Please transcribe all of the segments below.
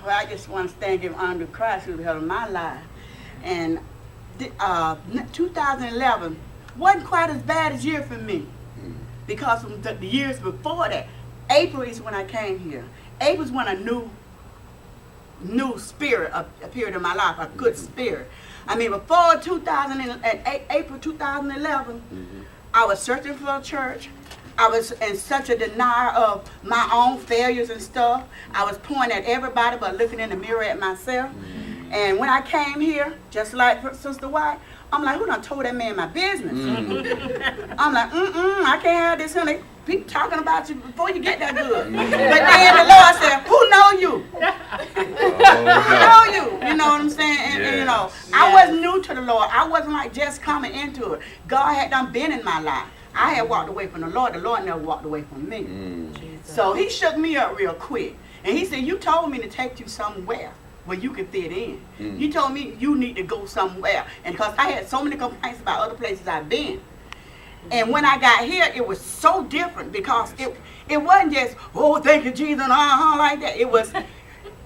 Well, I just want to stand and give honor to Christ who held my life. And 2011 wasn't quite as bad a year for me because from the years before that, April is when I came here. April is when a new spirit appeared in my life, a good spirit. I mean, before April 2011, I was searching for a church. I was in such a denial of my own failures and stuff. I was pointing at everybody but looking in the mirror at myself. And when I came here, just like Sister White, I'm like, who done told that man my business? I'm like, I can't have this honey. People talking about you before you get that good. But then the Lord said, who know you? Who know you? You know what I'm saying? And you know, I wasn't new to the Lord. I wasn't like just coming into it. God had done been in my life. I had walked away from the Lord never walked away from me. So he shook me up real quick. And he said, you told me to take you somewhere where you could fit in. You told me you need to go somewhere. And because I had so many complaints about other places I've been. And when I got here, it was so different because it wasn't just, oh, thank you, Jesus, like that. It was,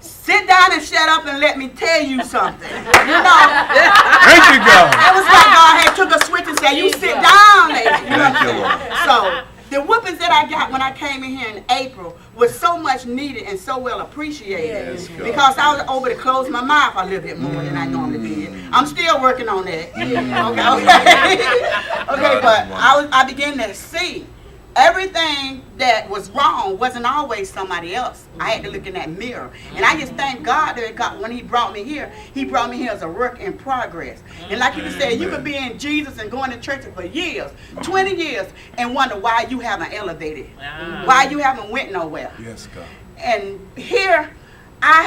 sit down and shut up and let me tell you something. You know? Thank you, God. It was like God had took a switch and said, you sit down, lady. You know what I'm saying? So the whoopings that I got when I came in here in April was so much needed and so well appreciated because I was able to close my mouth a little bit more than I normally did. I'm still working on that. Okay, but I began to see everything that was wrong wasn't always somebody else. I had to look in that mirror. And I just thank God that God, when he brought me here as a work in progress. And like you said, you could be in Jesus and going to church for years, 20 years, and wonder why you haven't elevated, why you haven't went nowhere. Yes, God. And here, I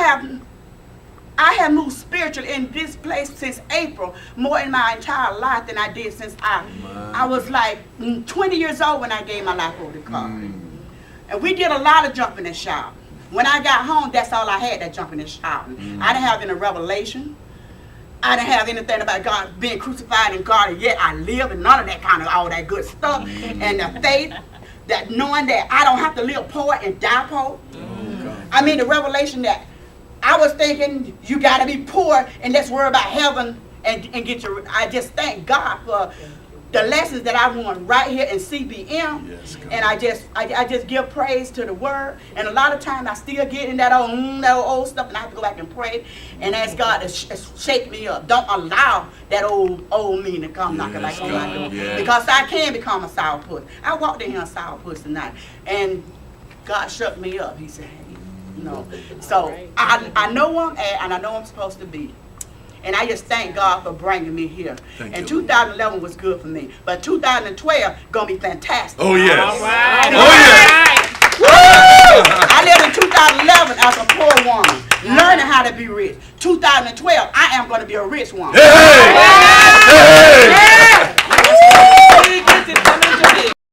have moved spiritually in this place since April more in my entire life than I did since I was like 20 years old when I gave my life over to God. And we did a lot of jumping and shouting. When I got home, that's all I had, that jumping and shouting. I didn't have any revelation. I didn't have anything about God being crucified and God, and yet I live, and none of that kind of all that good stuff. And the faith, that knowing that I don't have to live poor and die poor. I mean, the revelation that I was thinking you got to be poor and let's worry about heaven and get your. I just thank God for the lessons that I learned right here in CBM. Yes, and I just give praise to the word. And a lot of times I still get in that old stuff, and I have to go back and pray and ask God to shake me up. Don't allow that old me to come knocking like on my door, because I can become a sourpuss. I walked in here a sourpuss tonight, and God shook me up. He said, no. So I know where I'm at, and I know where I'm supposed to be. And I just thank God for bringing me here. And 2011 was good for me. But 2012 going to be fantastic. Oh, yes. All right. Oh, yes. Woo! I lived in 2011 as a poor woman, learning how to be rich. 2012, I am going to be a rich woman. Hey! Hey!